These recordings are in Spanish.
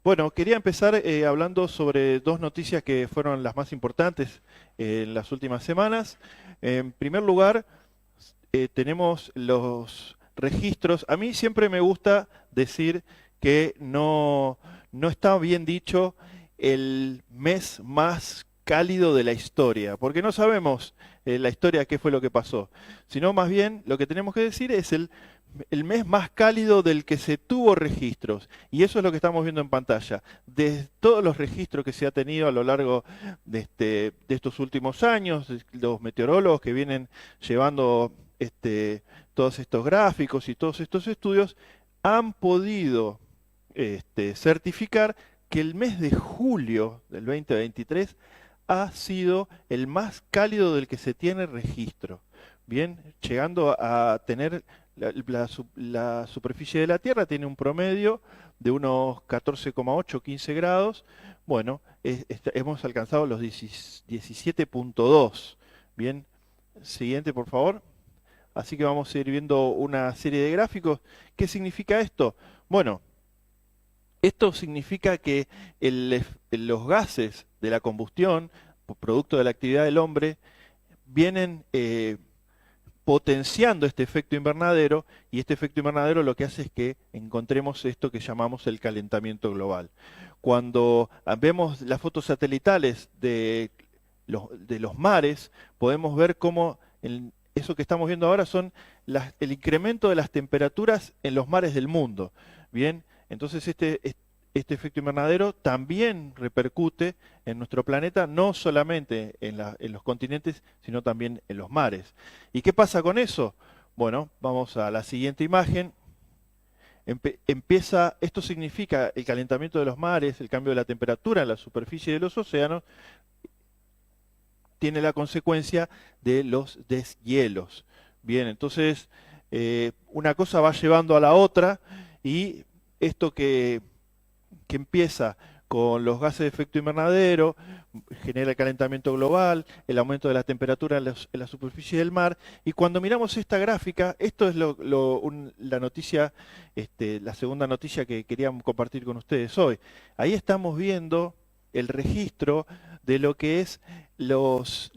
Bueno, quería empezar hablando sobre dos noticias que fueron las más importantes en las últimas semanas. En primer lugar, tenemos los registros. A mí siempre me gusta decir que no está bien dicho el mes más cálido de la historia, porque no sabemos la historia qué fue lo que pasó, sino más bien lo que tenemos que decir es el mes más cálido del que se tuvo registros, y eso es lo que estamos viendo en pantalla. De todos los registros que se ha tenido a lo largo de estos últimos años, los meteorólogos que vienen llevando todos estos gráficos y todos estos estudios, han podido certificar que el mes de julio del 2023 ha sido el más cálido del que se tiene registro. Bien, llegando a tener la superficie de la Tierra tiene un promedio de unos 14,8, 15 grados. Bueno, hemos alcanzado los 17,2. Bien, siguiente por favor. Así que vamos a ir viendo una serie de gráficos. ¿Qué significa esto? Bueno, esto significa que los gases de la combustión, producto de la actividad del hombre, vienen potenciando este efecto invernadero, y este efecto invernadero lo que hace es que encontremos esto que llamamos el calentamiento global. Cuando vemos las fotos satelitales de los mares, podemos ver cómo eso que estamos viendo ahora son el incremento de las temperaturas en los mares del mundo. Bien, entonces este efecto invernadero también repercute en nuestro planeta, no solamente en los continentes, sino también en los mares. ¿Y qué pasa con eso? Bueno, vamos a la siguiente imagen. Esto significa el calentamiento de los mares, el cambio de la temperatura en la superficie de los océanos, tiene la consecuencia de los deshielos. Bien, entonces una cosa va llevando a la otra, y esto que empieza con los gases de efecto invernadero, genera el calentamiento global, el aumento de la temperatura en la superficie del mar, y cuando miramos esta gráfica, esto es la noticia, la segunda noticia que queríamos compartir con ustedes hoy. Ahí estamos viendo el registro de lo que es los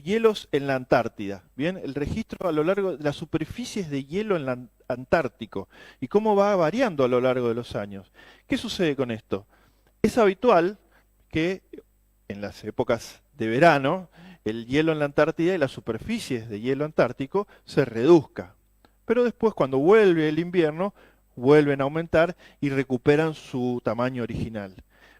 hielos en la Antártida. Bien, el registro a lo largo de las superficies de hielo en la Antártico y cómo va variando a lo largo de los años. ¿Qué sucede con esto? Es habitual que en las épocas de verano el hielo en la Antártida y las superficies de hielo antártico se reduzca. Pero después, cuando vuelve el invierno, vuelven a aumentar y recuperan su tamaño original.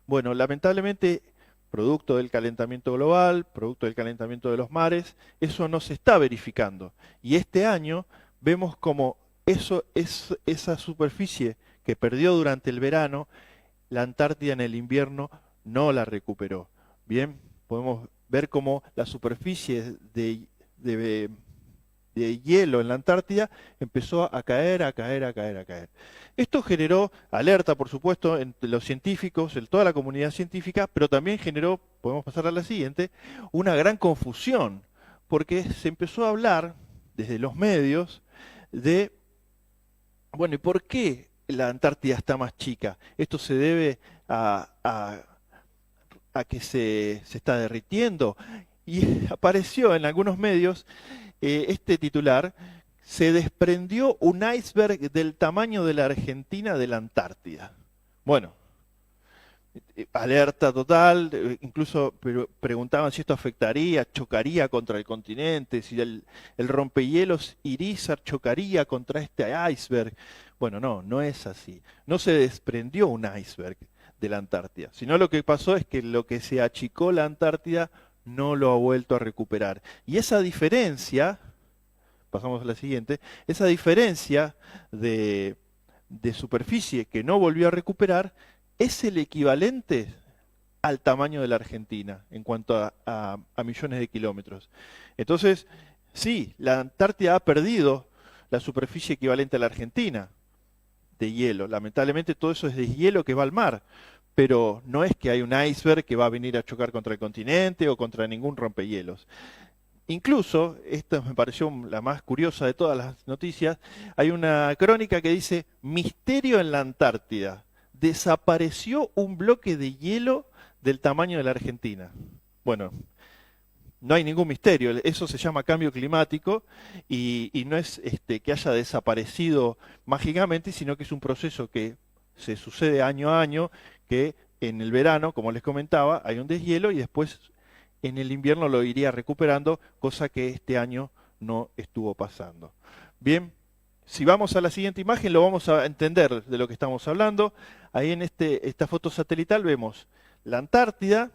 Bueno, lamentablemente, producto del calentamiento global, producto del calentamiento de los mares, eso no se está verificando. Y este año vemos como esa superficie que perdió durante el verano, la Antártida en el invierno no la recuperó. Bien, podemos ver cómo la superficie de hielo en la Antártida empezó a caer, a caer, a caer, a caer. Esto generó alerta, por supuesto, entre los científicos, en toda la comunidad científica, pero también generó, podemos pasar a la siguiente, una gran confusión, porque se empezó a hablar desde los medios de, bueno, ¿y por qué la Antártida está más chica? Esto se debe a que se está derritiendo. Y apareció en algunos medios este titular: se desprendió un iceberg del tamaño de la Argentina de la Antártida. Bueno, alerta total, incluso preguntaban si esto afectaría, chocaría contra el continente, si el rompehielos Irizar chocaría contra este iceberg. Bueno, no es así. No se desprendió un iceberg de la Antártida, sino lo que pasó es que lo que se achicó la Antártida no lo ha vuelto a recuperar. Y esa diferencia, pasamos a la siguiente, esa diferencia de superficie que no volvió a recuperar es el equivalente al tamaño de la Argentina en cuanto a millones de kilómetros. Entonces, sí, la Antártida ha perdido la superficie equivalente a la Argentina de hielo. Lamentablemente todo eso es deshielo que va al mar, pero no es que hay un iceberg que va a venir a chocar contra el continente o contra ningún rompehielos. Incluso, esta me pareció la más curiosa de todas las noticias, hay una crónica que dice: misterio en la Antártida. desapareció un bloque de hielo del tamaño de la Argentina. Bueno, no hay ningún misterio, eso se llama cambio climático y no es que haya desaparecido mágicamente, sino que es un proceso que se sucede año a año, que en el verano, como les comentaba, hay un deshielo y después en el invierno lo iría recuperando, cosa que este año no estuvo pasando. Bien, si vamos a la siguiente imagen lo vamos a entender de lo que estamos hablando. Ahí en esta foto satelital vemos la Antártida,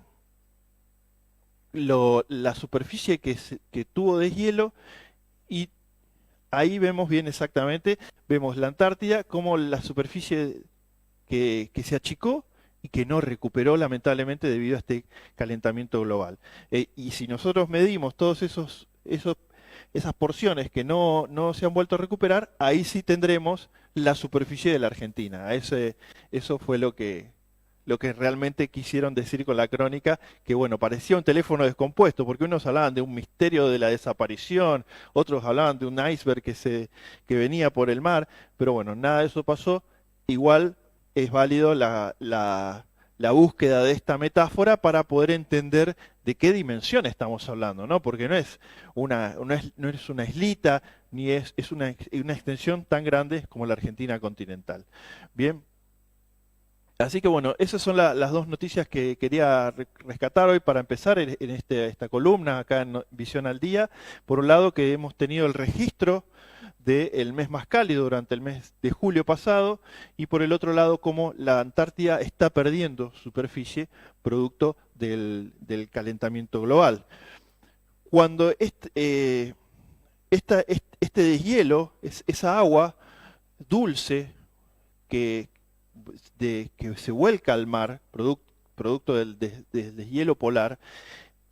la superficie que tuvo deshielo, y ahí vemos bien exactamente, vemos la Antártida como la superficie que se achicó y que no recuperó lamentablemente debido a este calentamiento global. Y si nosotros medimos todos esas porciones que no se han vuelto a recuperar, ahí sí tendremos la superficie de la Argentina. Eso fue lo que realmente quisieron decir con la crónica, que bueno, parecía un teléfono descompuesto, porque unos hablaban de un misterio de la desaparición, otros hablaban de un iceberg que venía por el mar, pero bueno, nada de eso pasó. Igual es válido la búsqueda de esta metáfora para poder entender de qué dimensión estamos hablando, ¿no? Porque no es una islita, ni es una extensión tan grande como la Argentina continental. Bien. Así que bueno, esas son las dos noticias que quería rescatar hoy para empezar en esta columna acá en Visión al Día. Por un lado, que hemos tenido el registro del mes más cálido durante el mes de julio pasado, y por el otro lado, cómo la Antártida está perdiendo superficie producto del calentamiento global. Cuando este deshielo, esa agua dulce que se vuelca al mar, producto del deshielo polar,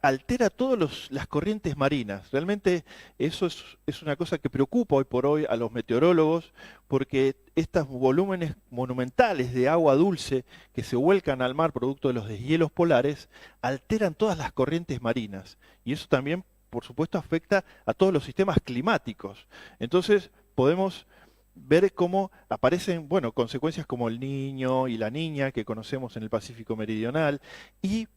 altera todas las corrientes marinas. Realmente eso es una cosa que preocupa hoy por hoy a los meteorólogos, porque estos volúmenes monumentales de agua dulce que se vuelcan al mar producto de los deshielos polares, alteran todas las corrientes marinas. Y eso también, por supuesto, afecta a todos los sistemas climáticos. Entonces, podemos ver cómo aparecen, bueno, consecuencias como el Niño y la Niña que conocemos en el Pacífico Meridional, y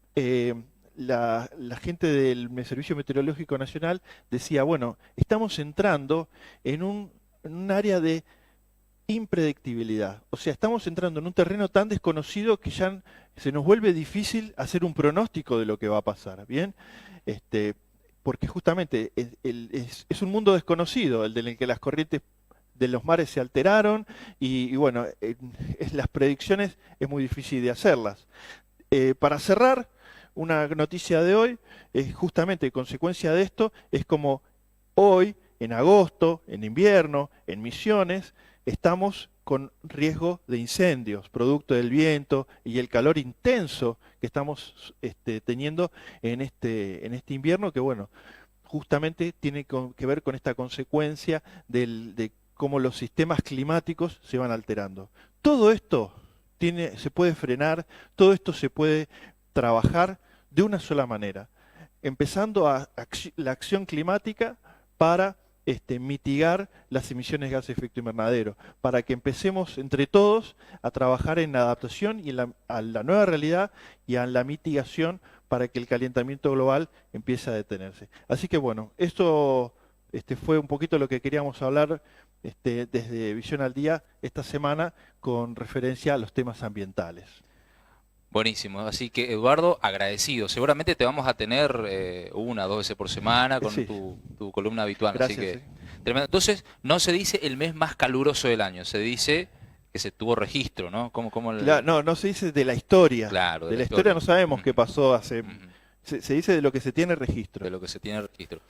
la gente del Servicio Meteorológico Nacional decía, bueno, estamos entrando en un área de impredictibilidad. O sea, estamos entrando en un terreno tan desconocido que ya se nos vuelve difícil hacer un pronóstico de lo que va a pasar, ¿bien? Porque justamente es un mundo desconocido, el en el que las corrientes de los mares se alteraron y bueno, las predicciones es muy difícil de hacerlas. Para cerrar, una noticia de hoy, justamente consecuencia de esto, es como hoy, en agosto, en invierno, en Misiones, estamos con riesgo de incendios, producto del viento y el calor intenso que estamos teniendo en este invierno, que bueno, justamente tiene que ver con esta consecuencia de cómo los sistemas climáticos se van alterando. Todo esto se puede frenar, todo esto se puede trabajar de una sola manera, empezando la acción climática para mitigar las emisiones de gases de efecto invernadero, para que empecemos entre todos a trabajar en la adaptación y a la nueva realidad y a la mitigación para que el calentamiento global empiece a detenerse. Así que bueno, esto fue un poquito lo que queríamos hablar desde Visión al Día esta semana con referencia a los temas ambientales. Buenísimo, así que Eduardo, agradecido. Seguramente te vamos a tener una o dos veces por semana con Sí. tu columna habitual. Gracias, Así que, sí. tremendo. Entonces, no se dice el mes más caluroso del año, se dice que se tuvo registro, ¿no? Claro, no se dice de la historia. Claro, De la historia no sabemos qué pasó hace. Ujú. Se dice de lo que se tiene registro. De lo que se tiene registro.